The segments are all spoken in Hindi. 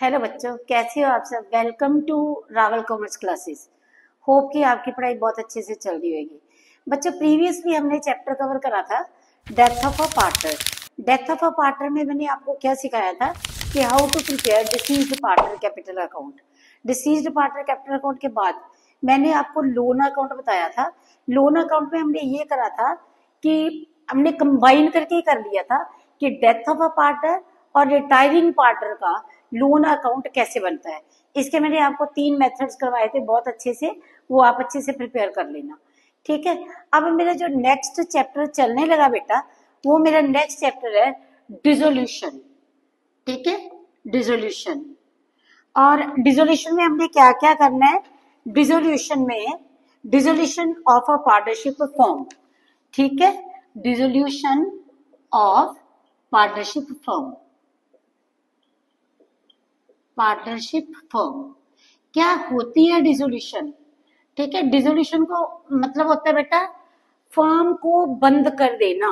हेलो बच्चों, कैसे हो आप सब। Welcome to Rawal commerce classes. Hope कि आपकी पढ़ाई बहुत अच्छे से चल रही होगी। बच्चों, प्रीवियसली हमने चैप्टर कवर करा था death of a partner. Death of a partner में मैंने आपको क्या सिखाया था कि how to prepare deceased partner capital account. Deceased partner capital account के बाद मैंने आपको लोन अकाउंट बताया था। लोन अकाउंट में हमने ये करा था कि हमने कंबाइन करके ही कर लिया था कि डेथ ऑफ अ पार्टनर और रिटायरिंग पार्टनर का लोन अकाउंट कैसे बनता है। इसके मैंने आपको 3 मेथड्स करवाए थे बहुत अच्छे से, वो आप अच्छे से प्रिपेयर कर लेना। ठीक है, अब मेरा जो नेक्स्ट चैप्टर चलने लगा बेटा, वो मेरा नेक्स्ट चैप्टर है डिसोल्यूशन। ठीक है, डिसोल्यूशन। और डिसोल्यूशन में हमने क्या क्या करना है। डिसोल्यूशन में dissolution of a partnership form. ठीक है, dissolution of partnership form. Partnership firm क्या होती है डिसोल्यूशन। ठीक है, डिसोल्यूशन को मतलब होता है बेटा फर्म को बंद कर देना।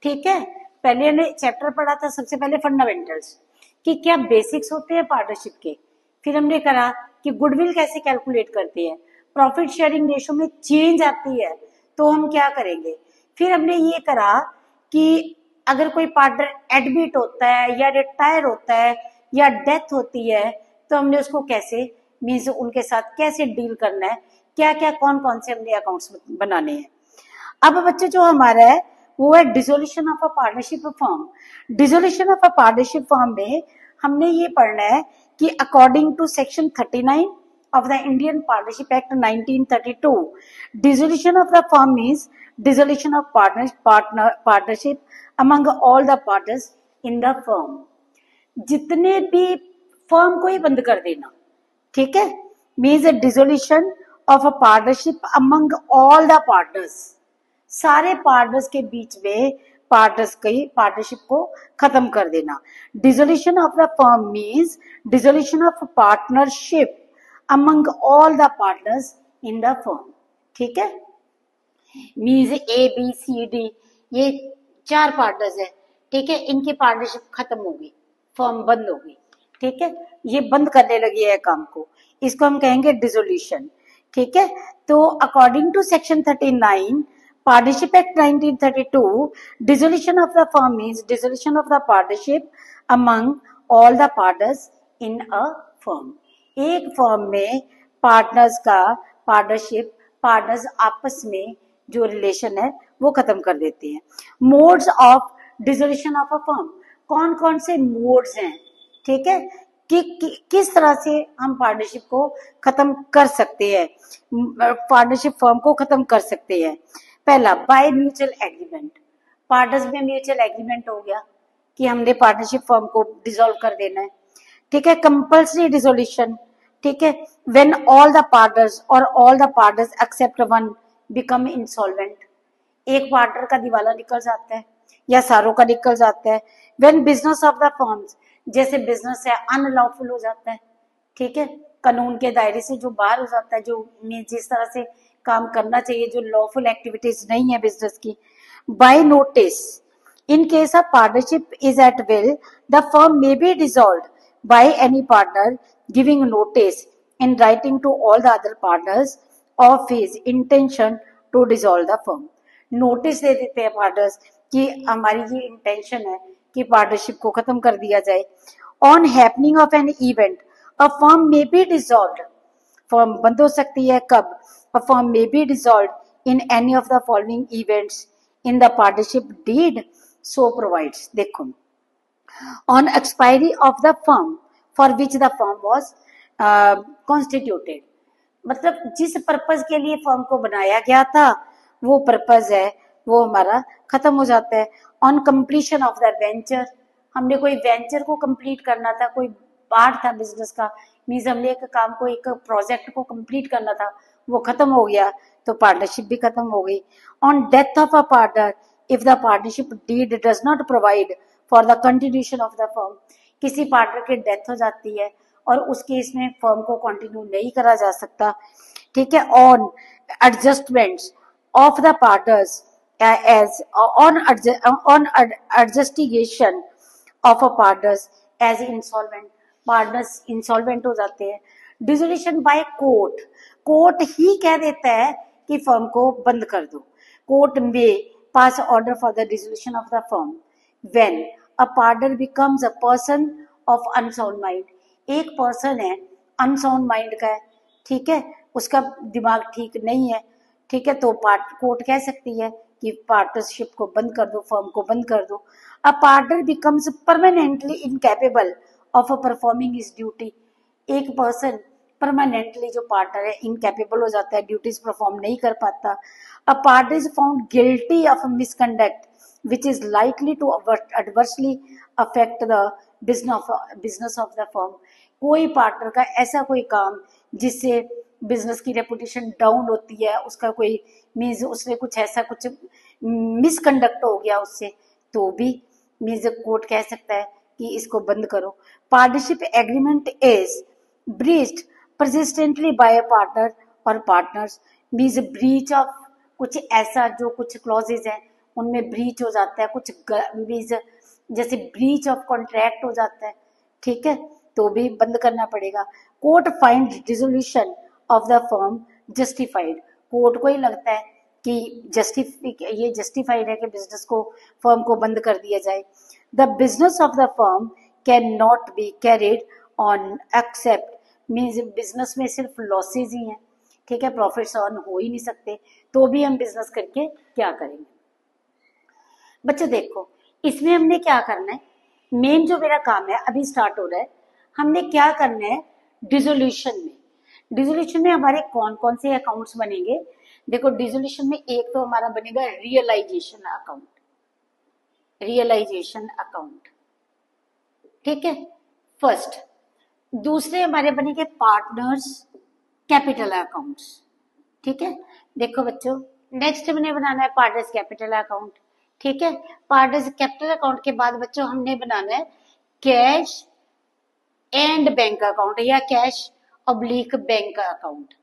ठीक है, पहले हमने चैप्टर पढ़ा था सबसे पहले फंडामेंटल्स कि क्या बेसिक्स होते हैं पार्टनरशिप के। फिर हमने करा कि गुडविल कैसे कैलकुलेट करते हैं, प्रॉफिट शेयरिंग रेशो में चेंज आती है तो हम क्या करेंगे। फिर हमने ये करा कि अगर कोई पार्टनर एडमिट होता है या रिटायर होता है या डेथ होती है तो हमने उसको कैसे मीन्स उनके साथ कैसे डील करना है, क्या क्या कौन कौन से हमने अकाउंट्स बनाने हैं। अब बच्चे जो हमारा है वो है dissolution of a partnership firm. Dissolution of a partnership firm में हमने ये पढ़ना है कि according to section 39 of the Indian Partnership Act 1932, dissolution of the firm means dissolution of partnership among all the partners in the firm। जितने भी फर्म को ही बंद कर देना। ठीक है, means dissolution of a partnership among all the partners. सारे पार्टनर्स के बीच में पार्टनर्स की पार्टनरशिप को खत्म कर देना। Dissolution of the firm means dissolution of partnership among all the partners in the firm. ठीक है, means A B C D ये 4 पार्टनर्स है। ठीक है, इनकी पार्टनरशिप खत्म हो गई, फर्म बंद हो गई। ठीक है, ये बंद करने लगी है काम को, इसको हम कहेंगे डिसोल्यूशन। ठीक है, तो according to section 39 partnership act 1932, dissolution of the firm means dissolution of the partnership among all the partners in a firm. एक फर्म में पार्टनर्स का पार्टनरशिप पार्टनर्स आपस में जो रिलेशन है वो खत्म कर देते हैं। Modes of dissolution of a firm, कौन कौन से मोड्स हैं। ठीक है, किस तरह से हम पार्टनरशिप को खत्म कर सकते हैं, पार्टनरशिप फर्म को खत्म कर सकते हैं। पहला, बाय म्यूचुअल एग्रीमेंट। पार्टनर्स में म्यूचुअल एग्रीमेंट हो गया कि हमने पार्टनरशिप फर्म को डिसॉल्व कर देना है। ठीक है, कंपल्सरी डिसोल्यूशन। ठीक है, व्हेन ऑल द पार्टनर्स और all the partners except one become insolvent. एक पार्टनर का दिवाला निकल जाता है या सारों का निकल जाता है। When business of the firms, जैसे बिजनेस है अनलॉफुल हो जाता है। ठीक है, कानून के दायरे से जो बाहर हो जाता है, जो जिस तरह से काम करना चाहिए, जो लॉफुल एक्टिविटीज नहीं है बिजनेस की। By notice, in case a partnership is at will, the firm may be dissolved by any partner giving notice in writing to all the other partners of his intention to dissolve the firm। Notice दे देते हैं पार्टनर्स कि हमारी ये इंटेंशन है कि पार्टनरशिप को खत्म कर दिया जाए। On happening of an event a firm may be dissolved, firm बंद हो सकती है कब। A firm may be dissolved in any of the following events in the partnership deed so provides। देखो, on expiry of the firm for which the firm was constituted, मतलब जिस पर्पज के लिए फर्म को बनाया गया था वो पर्पज है वो हमारा खत्म हो जाता है। On completion of the venture, हमने कोई वेंचर को कंप्लीट करना था, कोई पार्ट था बिजनेस का, मीन्स हमने एक काम को एक प्रोजेक्ट को कंप्लीट करना था, वो खत्म हो गया तो पार्टनरशिप भी खत्म हो गई। On death of a partner if the partnership deed does not provide for the continuation of the firm, किसी पार्टनर की डेथ हो जाती है और उस केस में फर्म को कंटिन्यू नहीं करा जा सकता। ठीक है, on adjustments of the partners as on adjudication of a partners as insolvent, partners insolvent हो जाते हैं। डिसोल्यूशन बाय कोर्ट, कोर्ट ही कह देता है कि फर्म को बंद कर दो। Court may pass order for the dissolution of the firm when a partner becomes a person of unsound mind. एक पर्सन है अनसाउंड माइंड का है, ठीक है, उसका दिमाग ठीक नहीं है, ठीक है, तो कोर्ट कह सकती है कि पार्टनरशिप को बंद कर दो, फर्म को बंद कर दो। अ partner becomes permanently incapable of performing his duty. एक पर्सन परमानेंटली जो पार्टनर है इनकैपेबल हो जाता है, ड्यूटीज परफॉर्म नहीं कर पाता। A partner is found guilty of misconduct which is likely to adversely affect the business of the firm। कोई पार्टनर का ऐसा कोई काम जिससे बिजनेस की रेपुटेशन डाउन होती है, उसका कोई मीन्स उसने कुछ ऐसा कुछ मिसकंडक्ट हो गया उससे, तो भी मीन्स कोर्ट कह सकता है कि इसको बंद करो। Partnership agreement is breached persistently by a partner और पार्टनर्स, मीन्स ब्रीच ऑफ कुछ ऐसा जो कुछ क्लॉजेज है उनमें ब्रीच हो जाता है, कुछ मीन्स जैसे ब्रीच ऑफ कॉन्ट्रैक्ट हो जाता है, ठीक है, तो भी बंद करना पड़ेगा। Court find dissolution of the firm justified, court को ही लगता है कि ये जस्टिफाइड है कि बिजनेस को फर्म को बंद कर दिया जाए। The business of the firm can not be carried on except, means business में सिर्फ लॉसेज ही हैं, ठीक है, प्रॉफिट्स अर्न हो ही नहीं सकते, तो भी हम बिजनेस करके क्या करेंगे। बच्चों देखो इसमें हमने क्या करना है, मेन जो मेरा काम है अभी स्टार्ट हो रहा है, हमने क्या करना है डिसोल्यूशन में। डिसोल्यूशन में हमारे कौन कौन से अकाउंट्स बनेंगे, देखो डिसोल्यूशन में एक तो हमारा बनेगा रियलाइजेशन अकाउंट, रियलाइजेशन अकाउंट, ठीक है, फर्स्ट। दूसरे हमारे बनेंगे पार्टनर्स कैपिटल अकाउंट्स, ठीक है। देखो बच्चों नेक्स्ट हमने बनाना है पार्टनर्स कैपिटल अकाउंट, ठीक है। पार्टनर्स कैपिटल अकाउंट के बाद बच्चों हमने बनाना है कैश एंड बैंक अकाउंट या कैश ऑब्लिक बैंक अकाउंट,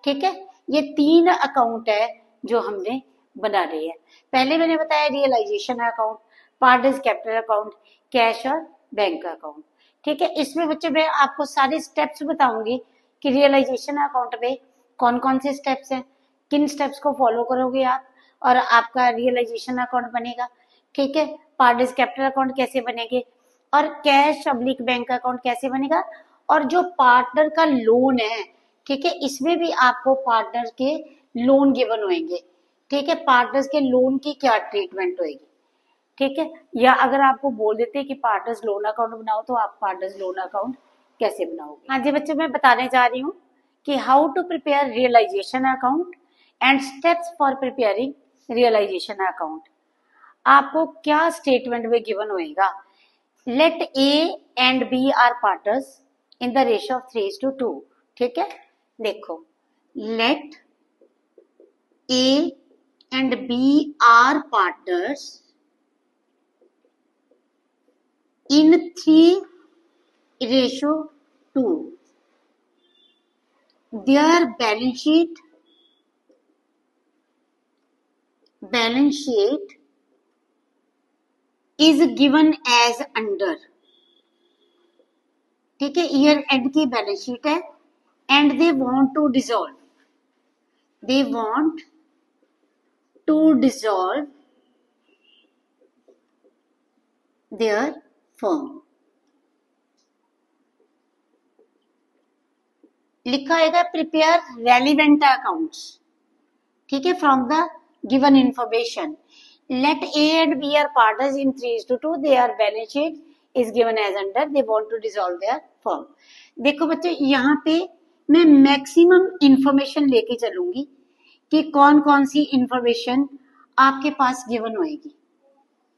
ठीक है। ये तीन अकाउंट है जो हमने बना रहे हैं। पहले मैंने बताया realisation account, partners capital account, cash और बैंक अकाउंट, ठीक है। इसमें बच्चों मैं आपको सारे स्टेप्स बताऊंगी कि रियलाइजेशन अकाउंट में कौन कौन से स्टेप्स हैं, किन स्टेप्स को फॉलो करोगे आप और आपका रियलाइजेशन अकाउंट बनेगा, ठीक है। पार्टनर्स कैपिटल अकाउंट कैसे बनेंगे और कैश ऑब्लिक बैंक अकाउंट कैसे बनेगा, और जो पार्टनर का लोन है, ठीक है, इसमें भी आपको पार्टनर के लोन गिवन होंगे, ठीक है, पार्टनर्स के लोन की क्या ट्रीटमेंट होगी, ठीक है। या अगर आपको बोल देते हैं कि पार्टनर्स लोन अकाउंट बनाओ तो आप पार्टनर्स लोन अकाउंट कैसे बनाओगे। हाँ जी बच्चों मैं बताने जा रही हूँ कि how to prepare realisation account and steps for preparing realisation account. आपको क्या स्टेटमेंट में गिवन होएगा, let A and B are partners in the ratio of 3:2, ठीक है। देखो let A and B are partners in 3:2, their balance sheet is given as under, ठीक है, ईयर एंड की बैलेंस शीट है and they want to dissolve their firm. लिखा होगा प्रिपेयर रेलिवेंट अकाउंट्स, ठीक है, from the given information. Let A and B are partners in 3:2, their balance sheet is given as under, they want to dissolve their firm. देखो बच्चों यहाँ पे मैं मैक्सिमम इंफॉर्मेशन लेके चलूंगी कि कौन कौन सी इंफॉर्मेशन आपके पास गिवन होएगी,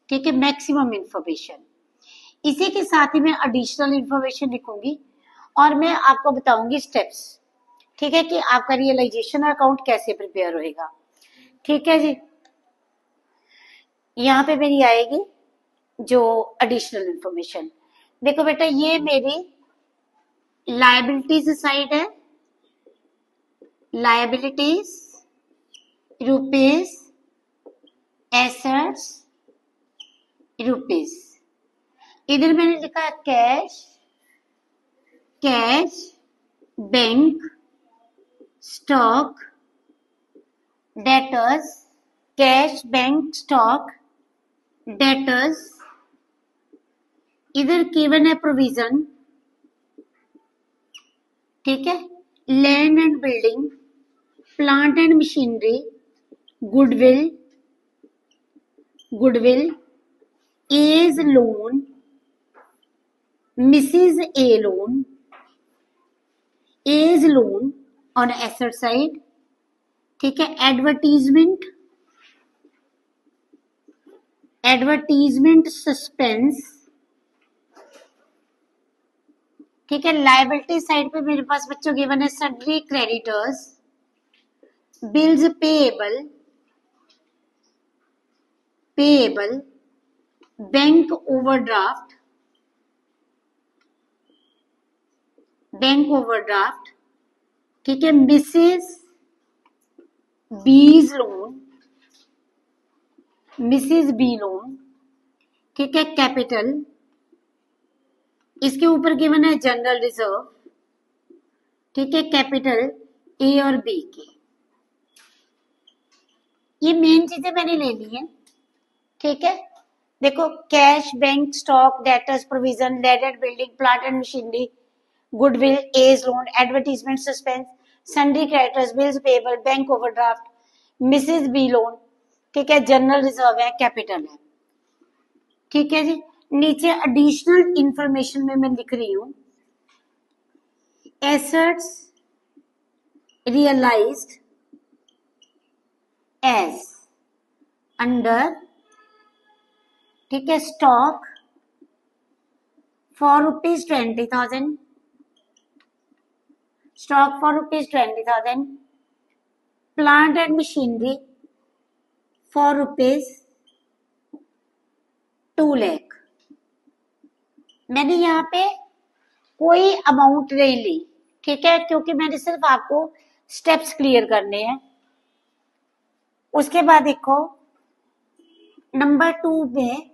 ठीक है, मैक्सिमम इंफॉर्मेशन। इसी के साथ ही मैं एडिशनल इंफॉर्मेशन लिखूंगी और मैं आपको बताऊंगी स्टेप्स, ठीक है, कि आपका रियलाइजेशन अकाउंट कैसे प्रिपेयर होएगा, ठीक है जी। यहाँ पे मेरी आएगी जो एडिशनल इंफॉर्मेशन। देखो बेटा ये मेरी लायबिलिटीज साइड है, लायबिलिटीज रुपीज, एसेट्स रुपीज। इधर मैंने लिखा है cash cash bank stock debtors, cash bank stock debtors, इधर गिवन है प्रोविजन, ठीक है, land and building, plant and machinery, goodwill, A's loan, Mrs A loan, A's loan on asset side, ठीक है, एडवर्टीजमेंट सस्पेंस, ठीक है, लाइबिलिटी साइड पे मेरे पास बच्चों गिवन है sundry creditors, bills payable, bank overdraft, ठीक है, मिसेस बीज लोन, ठीक है, कैपिटल, इसके ऊपर गिवन है जनरल रिजर्व, ठीक है, कैपिटल ए और बी के, ये मेन चीजें मैंने ले ली है, ठीक है। देखो cash bank stock debtors provision land and building plant and machinery goodwill A's loan advertisement suspense sundry creditors bills payable bank overdraft Mrs B loan, ठीक है, जनरल रिजर्व है, कैपिटल है, ठीक है जी। नीचे एडिशनल इंफॉर्मेशन में मैं लिख रही हूं एसेट्स रियलाइज्ड एज अंडर, ठीक है, stock for ₹20,000, stock for ₹20,000, plant and machinery for ₹2 lakh. मैंने यहाँ पे कोई अमाउंट नहीं ली, ठीक है, क्योंकि मैंने सिर्फ आपको स्टेप्स क्लियर करने हैं। उसके बाद देखो नंबर 2 में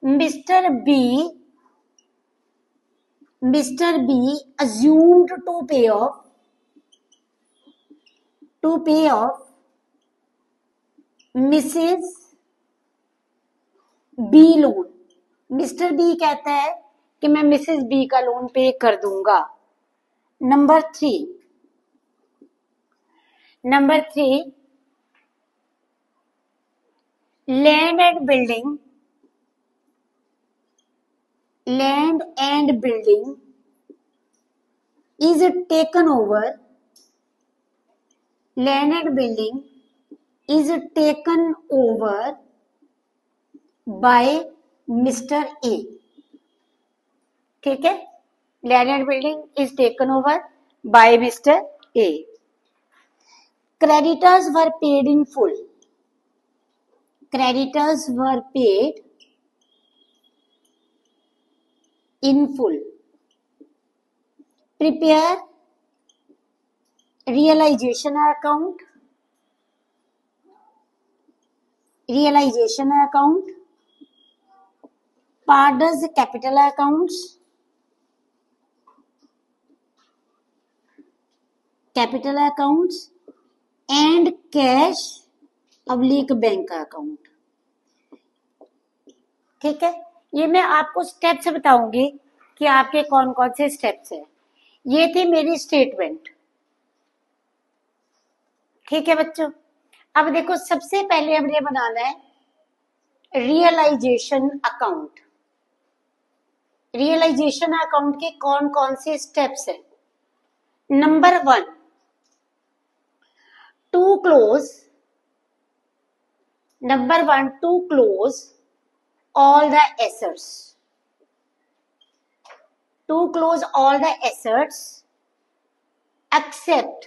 Mr B assumed to pay off Mrs B loan. Mr B कहता है कि मैं मिसेस बी का लोन पे कर दूंगा। Number 3 land and building is taken over, land and building is taken over by Mr. A, ठीक है, land and building is taken over by Mr. A. Creditors were paid in full, prepare realization account, Parder's capital accounts, and cash oblique bank account, ठीक है। ये मैं आपको स्टेप्स बताऊंगी कि आपके कौन कौन से स्टेप्स हैं। ये थी मेरी स्टेटमेंट, ठीक है बच्चों। अब देखो सबसे पहले हमने बनाना है रियलाइजेशन अकाउंट। रियलाइजेशन अकाउंट के कौन कौन से स्टेप्स हैं। Number 1 to close all the assets, except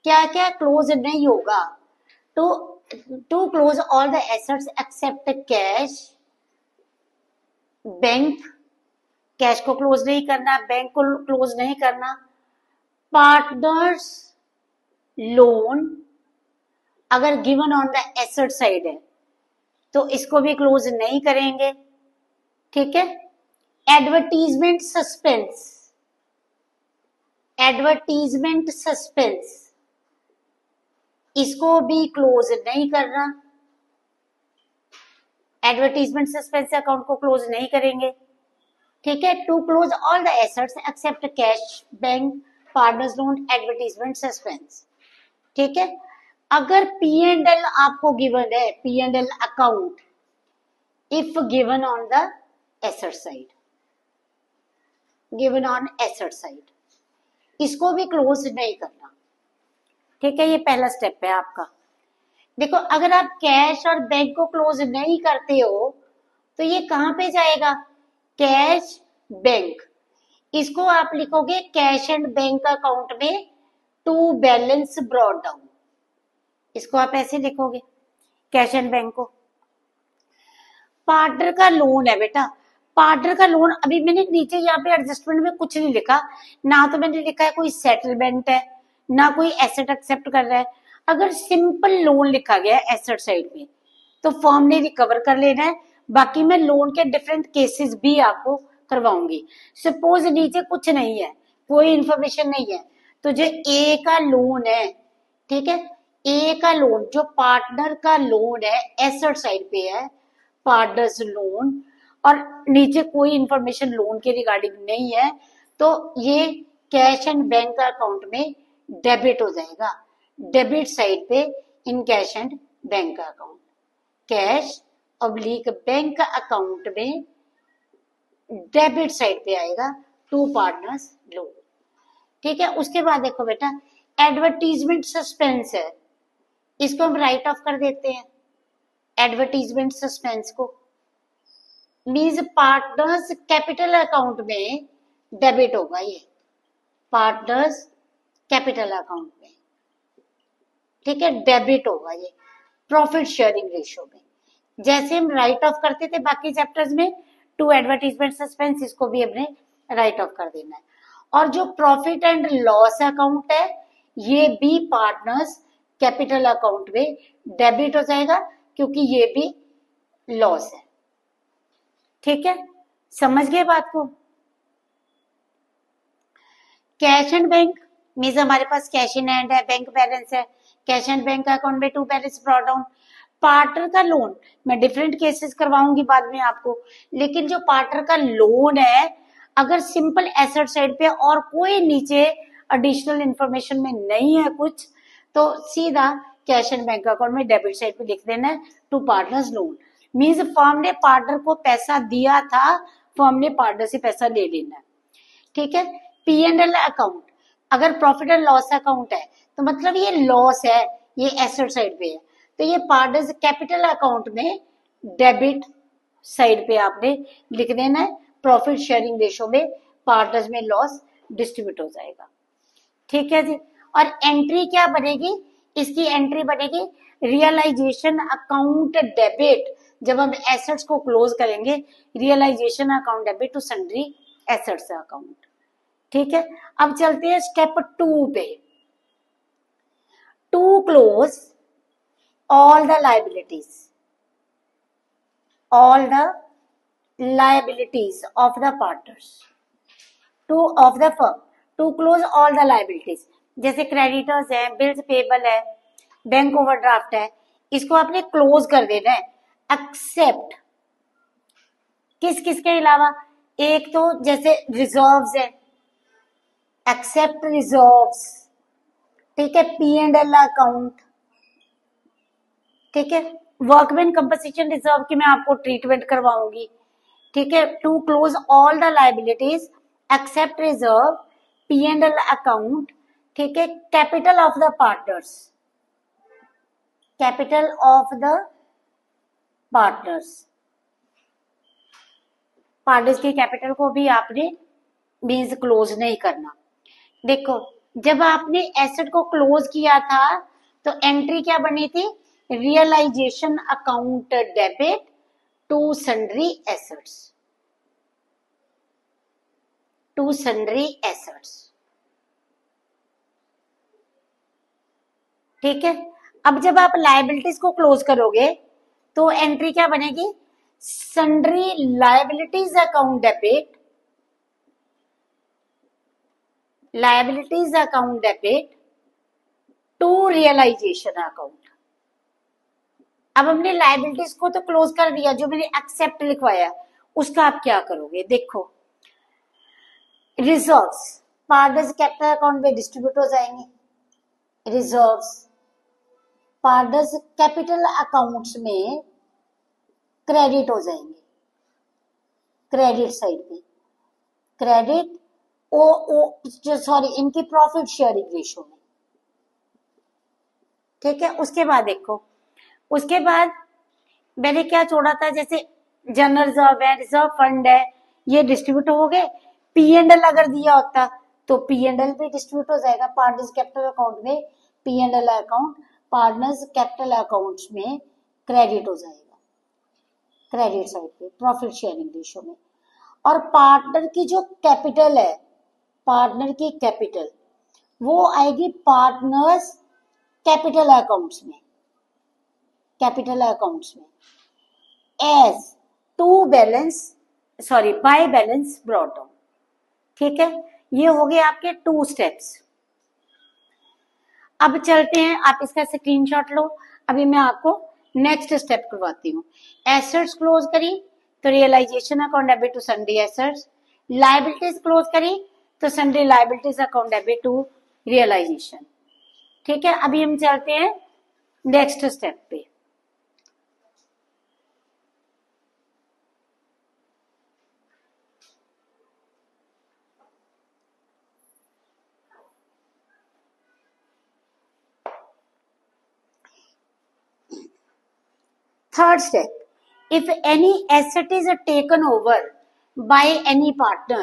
क्या क्या क्लोज नहीं होगा, to close all the assets except cash, bank, cash को क्लोज नहीं करना, बैंक को क्लोज नहीं करना, पार्टनर्स लोन अगर given on the asset side है तो इसको भी क्लोज नहीं करेंगे, ठीक है। एडवर्टीजमेंट सस्पेंस एडवर्टीजमेंट सस्पेंस, इसको भी क्लोज नहीं करना, एडवर्टीजमेंट सस्पेंस अकाउंट को क्लोज नहीं करेंगे, ठीक है। To close all the assets except cash, bank, partners loan, advertisement suspense, ठीक है। अगर पी एंड एल आपको गिवन है, P and L account if given on the asset side, given on asset side, इसको भी क्लोज नहीं करना, ठीक है। ये पहला स्टेप है आपका। देखो अगर आप कैश और बैंक को क्लोज नहीं करते हो तो ये कहां पे जाएगा, कैश बैंक, इसको आप लिखोगे कैश एंड बैंक अकाउंट में टू बैलेंस ब्रॉट डाउन, इसको आप ऐसे लिखोगे कैश एंड बैंक को। पार्टनर का लोन है बेटा, पार्टनर का लोन, अभी मैंने नीचे यहाँ पे एडजस्टमेंट में कुछ नहीं लिखा, ना तो मैंने लिखा है कोई सेटलमेंट है, ना कोई एसेट एक्सेप्ट कर रहा है। अगर सिंपल लोन लिखा गया है एसेट साइड में तो फर्म ने रिकवर कर लेना है, बाकी मैं लोन के डिफरेंट केसेस भी आपको करवाऊंगी। सपोज नीचे कुछ नहीं है, कोई इंफॉर्मेशन नहीं है, तो जो ए का लोन है, ठीक है, ए का लोन जो पार्टनर का लोन है एसेट साइड पे है, पार्टनर्स लोन, और नीचे कोई इंफॉर्मेशन लोन के रिगार्डिंग नहीं है, तो ये कैश एंड बैंक अकाउंट में डेबिट हो जाएगा, डेबिट साइड पे in cash and bank account, cash oblique bank account में डेबिट साइड पे आएगा टू पार्टनर्स लोन, ठीक है। उसके बाद देखो बेटा एडवर्टीजमेंट सस्पेंस है, इसको हम राइट ऑफ कर देते हैं, एडवर्टीजमेंट सस्पेंस को, मींस पार्टनर्स कैपिटल अकाउंट में डेबिट होगा, ये पार्टनर्स कैपिटल अकाउंट में, ठीक है, डेबिट होगा ये प्रॉफिट शेयरिंग रेशियो में, जैसे हम राइट ऑफ करते थे बाकी चैप्टर्स में टू एडवर्टीजमेंट सस्पेंस, इसको भी हमने राइट ऑफ कर देना है। और जो प्रॉफिट एंड लॉस अकाउंट है ये भी पार्टनर्स कैपिटल अकाउंट में डेबिट हो जाएगा क्योंकि ये भी लॉस है, ठीक है, समझ गए बात को। कैश एंड बैंक मीन्स हमारे पास कैश इन हैंड है, बैंक बैलेंस है, कैश एंड बैंक अकाउंट में to balance brought down. Partner का लोन मैं डिफरेंट केसेस करवाऊंगी बाद में आपको, लेकिन जो पार्टनर का लोन है अगर सिंपल एसेट साइड पे और कोई नीचे एडिशनल इंफॉर्मेशन में नहीं है कुछ, तो सीधा कैश एंड बैंक अकाउंट में डेबिट साइड पे लिख देना है to partners loan, means firm ने पार्टनर को पैसा दिया था, फर्म ने पार्टनर से पैसा ले लेना है, ठीक है। पी एंड एल अकाउंट अगर प्रॉफिट एंड लॉस अकाउंट है तो मतलब ये लॉस है, ये एसेट साइड पे है, तो ये पार्टनर्स कैपिटल अकाउंट में डेबिट साइड पे आपने लिख देना है, प्रॉफिट शेयरिंग रेशो में पार्टनर्स में लॉस डिस्ट्रीब्यूट हो जाएगा, ठीक है जी। और एंट्री क्या बनेगी, इसकी एंट्री बनेगी रियलाइजेशन अकाउंट डेबिट, जब हम एसेट्स को क्लोज करेंगे realisation account debit to sundry assets account, ठीक है। अब चलते हैं स्टेप 2 पे, to close all the liabilities, all the liabilities of the partners to of the firm, to close all the liabilities, जैसे क्रेडिटर्स है, बिल्स पेबल है, बैंक ओवरड्राफ्ट है, इसको आपने क्लोज कर देना है, एक्सेप्ट किस किस के अलावा, एक तो जैसे रिजर्व्स है, एक्सेप्ट रिजर्व्स, ठीक है, पी एंड एल अकाउंट, ठीक है, वर्कमैन कंपनसेशन रिजर्व की मैं आपको ट्रीटमेंट करवाऊंगी, ठीक है। To close all the liabilities except reserve, P and L account, ठीक है, capital of the partners, capital of the partners, partners की कैपिटल को भी आपने मींस क्लोज नहीं करना। देखो जब आपने एसेट को क्लोज किया था तो एंट्री क्या बनी थी, realisation account debit to sundry assets, to sundry assets, ठीक है। अब जब आप लायबिलिटीज को क्लोज करोगे तो एंट्री क्या बनेगी, sundry liabilities account debit, liabilities account debit to realisation account. अब हमने लायबिलिटीज को तो क्लोज कर दिया, जो मैंने एक्सेप्ट लिखवाया उसका आप क्या करोगे? देखो, रिजर्व्स पार्टनर्स कैपिटल अकाउंट में डिस्ट्रीब्यूट हो जाएंगे, रिजर्व्स पार्टनर्स कैपिटल अकाउंट्स में क्रेडिट हो जाएंगे, क्रेडिट साइड पे क्रेडिट जो सॉरी इनकी प्रॉफिट शेयरिंग रेशो में। ठीक है, उसके बाद देखो, उसके बाद मैंने क्या छोड़ा था, जैसे जनरल रिजर्व है, रिजर्व फंड है, ये डिस्ट्रीब्यूट हो गए। पी एंड एल अगर दिया होता तो पी एंड एल भी डिस्ट्रीब्यूट हो जाएगा पार्टनर्स कैपिटल अकाउंट में, P and L account partners capital accounts में क्रेडिट हो जाएगा, क्रेडिट साइड पे प्रॉफिट शेयरिंग रेशो में। और पार्टनर की जो कैपिटल है, पार्टनर की कैपिटल वो आएगी पार्टनर्स कैपिटल अकाउंट्स में, कैपिटल अकाउंट्स में as to balance sorry by balance brought down. ठीक है, ये हो गए आपके 2 स्टेप्स। अब चलते हैं, आप इसका स्क्रीनशॉट लो। अभी मैं आपको नेक्स्ट स्टेप करवाती हूँ। एसेट्स क्लोज करी तो realisation account debit to sundry assets, liabilities close करी तो sundry liabilities account debit to realisation. ठीक है, अभी हम चलते हैं नेक्स्ट स्टेप पे। Third step, if any asset is taken over by any partner,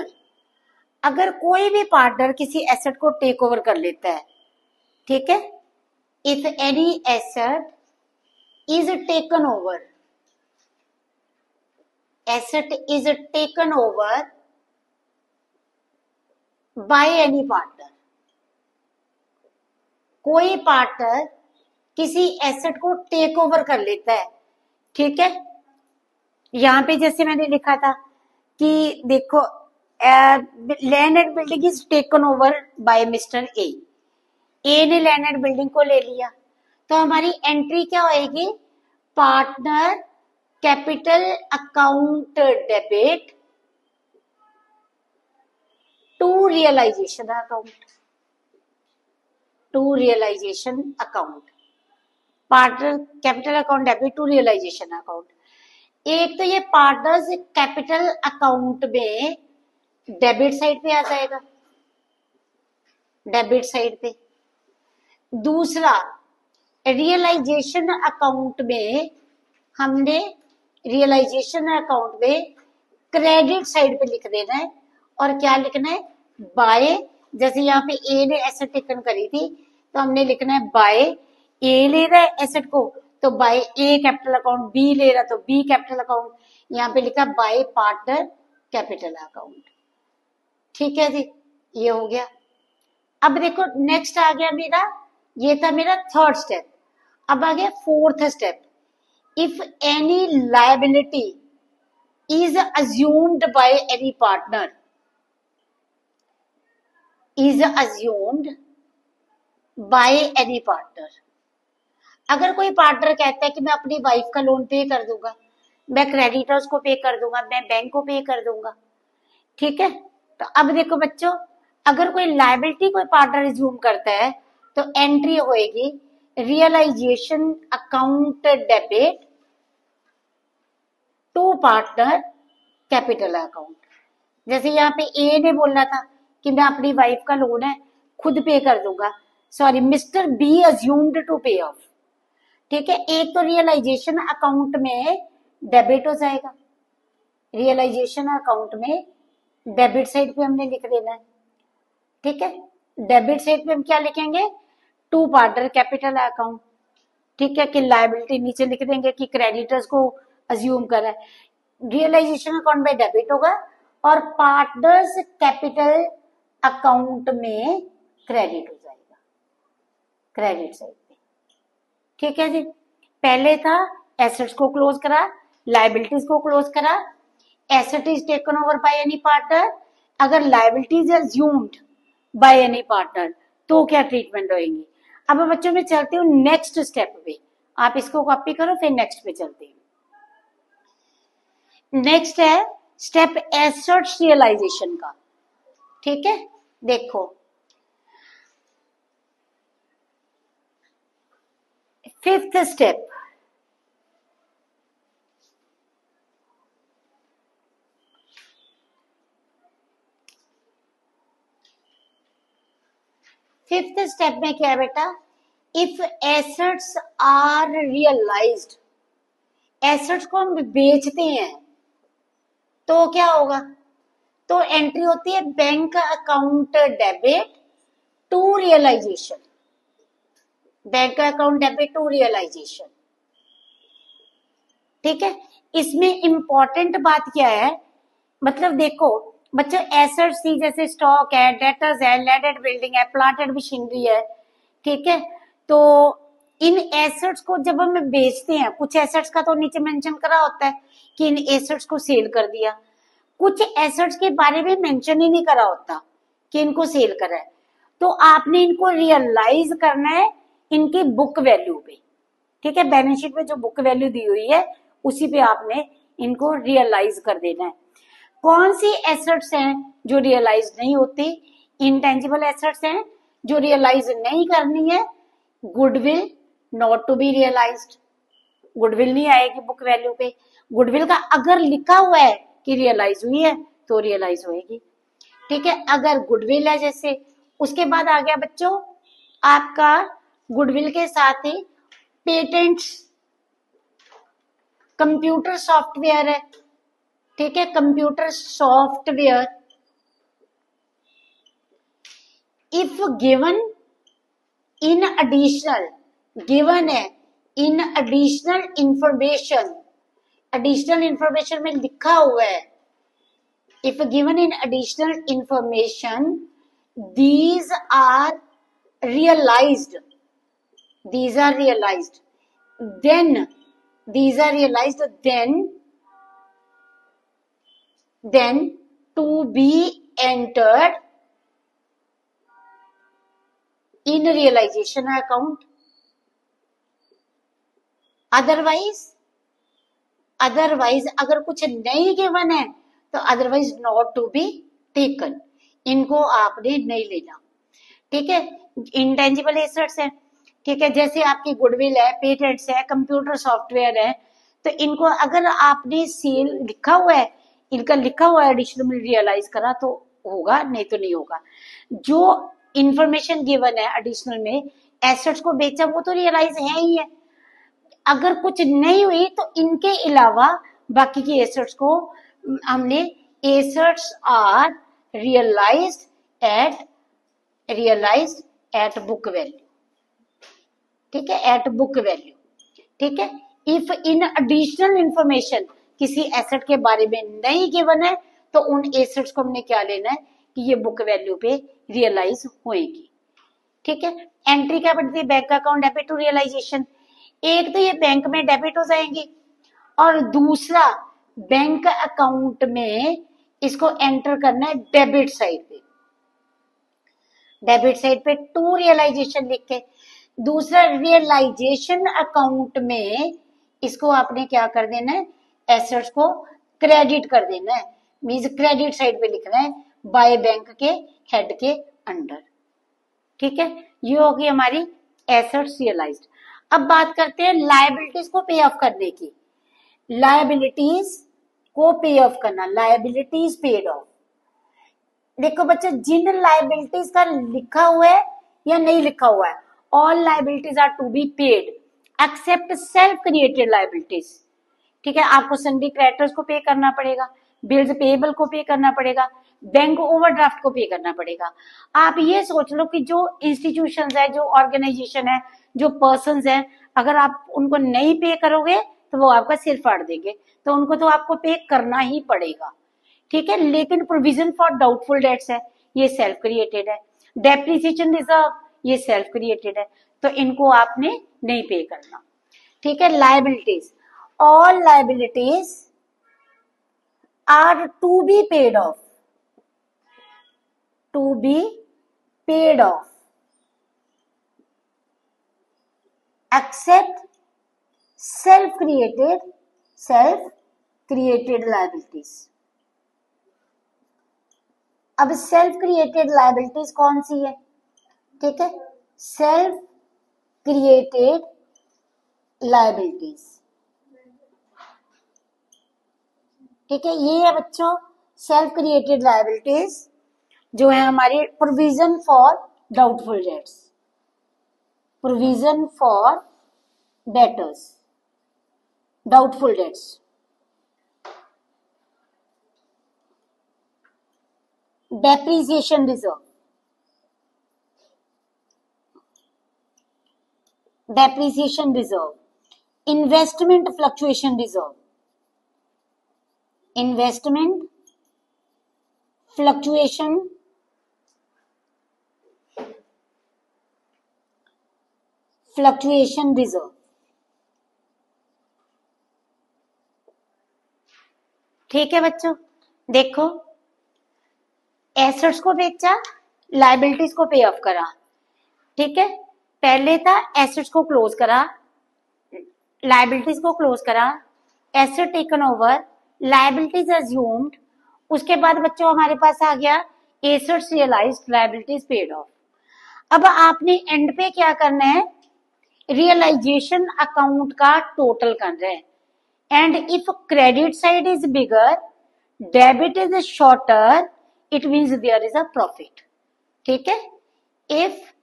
अगर कोई भी पार्टनर किसी एसेट को टेक ओवर कर लेता है, ठीक है, if any asset is taken over, asset is taken over by any partner, कोई पार्टनर किसी एसेट को टेक ओवर कर लेता है। ठीक है, यहां पे जैसे मैंने लिखा था कि देखो land and building is taken over bye mister A ने लैंड एंड बिल्डिंग को ले लिया, तो हमारी एंट्री क्या होएगी? Partner capital account debit to realisation account, to realisation account, partner capital account debit to realisation account. एक तो ये पार्टनर्स कैपिटल अकाउंट में डेबिट साइड पे आ जाएगा, डेबिट साइड पे। दूसरा, रियलाइजेशन अकाउंट में हमने रियलाइजेशन अकाउंट में क्रेडिट साइड पे लिख देना है, और क्या लिखना है? बाय, जैसे यहाँ पे ए ने एसेट टेकन करी थी तो हमने लिखना है बाय, ए ले रहा है एसेट को तो बाय ए कैपिटल अकाउंट, बी ले रहा तो बी कैपिटल अकाउंट, यहाँ पे लिखा बाय पार्टनर कैपिटल अकाउंट। ठीक है जी, ये हो गया। अब देखो नेक्स्ट आ गया मेरा, ये था मेरा थर्ड स्टेप। अब आ गया fourth step, if any liability is assumed by any partner, is assumed by any partner. अगर कोई पार्टनर कहता है कि मैं अपनी वाइफ का लोन पे कर दूंगा, मैं क्रेडिटर्स को पे कर दूंगा, मैं बैंक को पे कर दूंगा, ठीक है, तो अब देखो बच्चों, अगर कोई लायबिलिटी कोई पार्टनर रिज्यूम करता है तो एंट्री होएगी realisation account debit to partner capital account. जैसे यहाँ पे ए ने बोलना था कि मैं अपनी वाइफ का लोन है खुद पे कर दूंगा, sorry Mr B assumed to pay off. ठीक है, एक तो रियलाइजेशन अकाउंट में डेबिट हो जाएगा, रियलाइजेशन अकाउंट में डेबिट साइड पे हमने लिख देना है। ठीक है, डेबिट साइड पे हम क्या लिखेंगे? To partner capital account. ठीक है, कि लायबिलिटी नीचे लिख देंगे कि क्रेडिटर्स को अज्यूम करा है, रियलाइजेशन अकाउंट में डेबिट होगा और पार्टनर्स कैपिटल अकाउंट में क्रेडिट हो जाएगा, क्रेडिट साइड पे। ठीक है जी, पहले था एसेट्स को क्लोज करा, लायबिलिटीज को क्लोज करा, asset is taken over by any partner, अगर liabilities assumed by any partner, तो क्या ट्रीटमेंट होगी। अब बच्चों में चलती हूँ नेक्स्ट स्टेप पे, आप इसको कॉपी करो फिर नेक्स्ट पे चलती हूँ। नेक्स्ट है स्टेप एसेट्स रियलाइजेशन का, ठीक है। देखो फिफ्थ स्टेप, फिफ्थ स्टेप में क्या है बेटा, if assets are realised, assets को हम बेचते हैं तो क्या होगा, तो एंट्री होती है bank account debit to realisation, bank account debit to realisation, ठीक है। इसमें इंपॉर्टेंट बात क्या है, मतलब देखो बच्चों एसेट्स थी जैसे स्टॉक है, डेटर्स है, लैंडेड बिल्डिंग है, प्लांटेड मशीनरी है, ठीक है। तो इन एसेट्स को जब हम बेचते हैं, कुछ एसेट्स का तो नीचे मेंशन करा होता है कि इन एसेट्स को सेल कर दिया, कुछ एसेट्स के बारे में मेंशन ही नहीं करा होता कि इनको सेल करा है, तो आपने इनको रियलाइज करना है इनकी बुक वैल्यू पे, ठीक है। बैलेंस शीट में जो बुक वैल्यू दी हुई है उसी पे आपने इनको रियलाइज कर देना है। कौन सी एसेट्स हैं जो रियलाइज नहीं होती, इंटेंजिबल एसेट्स हैं जो रियलाइज नहीं करनी है, goodwill not to be realised, goodwill नहीं आएगी बुक वैल्यू पे, गुडविल का अगर लिखा हुआ है कि रियलाइज हुई है तो रियलाइज होएगी, ठीक है। अगर गुडविल है जैसे, उसके बाद आ गया बच्चों आपका गुडविल के साथ ही पेटेंट्स, कंप्यूटर सॉफ्टवेयर है, ठीक है, computer software, if given in additional, given है in additional information, additional information में लिखा हुआ है, if given in additional information these are realised, these are realized, then these are realized, then to be entered in realization account, otherwise अगर कुछ नहीं गिवन है तो otherwise not to be taken, इनको आपने नहीं लेना, ठीक है। इंटेंजिबल एसेट्स है, ठीक है, जैसे आपकी गुडविल है, पेटेंट्स है, कंप्यूटर सॉफ्टवेयर है, तो इनको अगर आपने सेल लिखा हुआ है, इनका लिखा हुआ है एडिशनल में रियलाइज करा तो होगा, नहीं तो नहीं होगा। जो इंफॉर्मेशन गिवन है एडिशनल में एसेट्स को बेचा वो तो रियलाइज है ही है, अगर कुछ नहीं हुई तो इनके अलावा बाकी की एसेट्स को हमने assets are realised at book value, ठीक है, एट बुक वैल्यू, ठीक है। इफ इन एडिशनल इंफॉर्मेशन किसी एसेट के बारे में नहीं गिवन है तो उन एसेट्स को हमने क्या लेना है कि ये बुक वैल्यू पे रियलाइज होएगी, ठीक है। एंट्री क्या बनती है, bank account debit to realisation, एक तो ये बैंक में डेबिट हो जाएंगी और दूसरा बैंक अकाउंट में इसको एंटर करना है डेबिट साइड पे, डेबिट साइड पे टू रियलाइजेशन लिख के, दूसरा रियलाइजेशन अकाउंट में इसको आपने क्या कर देना है, एसेट्स को क्रेडिट कर देना है, मींस क्रेडिट साइड पे लिखना है बाय बैंक के हेड के अंडर, ठीक है। ये होगी हमारी एसेट्स रियलाइज्ड। अब बात करते हैं लायबिलिटीज को पे ऑफ करने की, लायबिलिटीज को पे ऑफ करना, लायबिलिटीज पेड ऑफ। देखो बच्चों जिन लायबिलिटीज का लिखा हुआ है या नहीं लिखा हुआ है, all liabilities are to be paid except self created liabilities, ठीक है। आपको सन्डी क्रेडिटर्स को पे करना पड़ेगा, बिल्स पेएबल को पे करना पड़ेगा, बैंक ओवरड्राफ्ट को पे करना पड़ेगा। आप ये सोच लो कि जो इंस्टीट्यूशंस है, जो ऑर्गेनाइजेशन है, जो पर्संस है, अगर आप उनको नहीं पे करोगे तो वो आपका सिर फाड़ देंगे, तो उनको तो आपको पे करना ही पड़ेगा, ठीक है। लेकिन प्रोविजन फॉर डाउटफुल डेट्स है, ये सेल्फ क्रिएटेड है, डेप्रिसिएशन रिजर्व ये सेल्फ क्रिएटेड है, तो इनको आपने नहीं पे करना, ठीक है। Liabilities, all liabilities are to be paid off, to be paid off, except self-created liabilities. अब सेल्फ क्रिएटेड लायबिलिटीज कौन सी है? ठीक है, सेल्फ क्रिएटेड लायबिलिटीज, ठीक है, ये है बच्चों सेल्फ क्रिएटेड लायबिलिटीज जो है हमारी provision for doubtful debts, provision for debtors, doubtful debts. Depreciation reserve, depreciation reserve, investment fluctuation reserve, investment fluctuation reserve. ठीक है बच्चों, देखो एसेट्स को बेचा, लायबिलिटीज को पे ऑफ करा, ठीक है, पहले था एसेट्स को क्लोज करा, लायबिलिटीज को क्लोज करा, asset taken over, liabilities assumed, उसके बाद बच्चों हमारे पास आ गया assets realised, liabilities paid off. अब आपने एंड पे क्या करना है, रियलाइजेशन अकाउंट का टोटल करना है, end if credit side is bigger, debit is shorter, it means there is a profit. ठीक है, if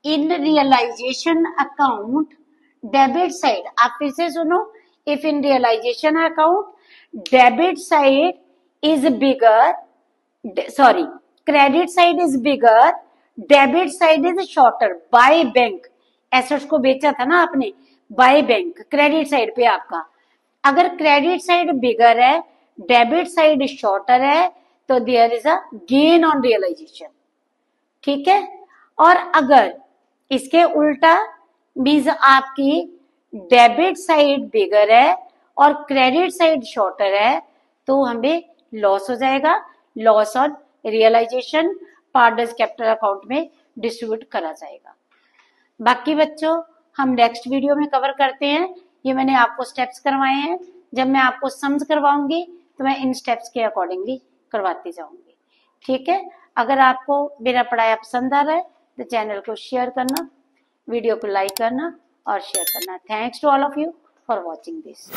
in realisation account debit side, आप फिर से सुनो, if in realisation account debit side is bigger, sorry credit side is bigger, debit side is shorter by bank, assets को बेचा था ना आपने बाय बैंक, क्रेडिट साइड पे आपका, अगर क्रेडिट साइड बिगर है, डेबिट साइड शॉर्टर है, तो there is a gain on realisation. ठीक है, और अगर इसके उल्टा मीन्स आपकी डेबिट साइड बिगर है और क्रेडिट साइड शॉर्टर है, तो हमें लॉस हो जाएगा, loss on realisation partners capital account में डिस्ट्रीब्यूट करा जाएगा। बाकी बच्चों हम नेक्स्ट वीडियो में कवर करते हैं, ये मैंने आपको स्टेप्स करवाए हैं, जब मैं आपको समझ करवाऊंगी तो मैं इन स्टेप्स के अकॉर्डिंगली करवाती जाऊंगी। ठीक है, अगर आपको मेरा पढ़ाया पसंद आ रहा है तो चैनल को शेयर करना, वीडियो को लाइक करना और शेयर करना। Thanks to all of you for watching this.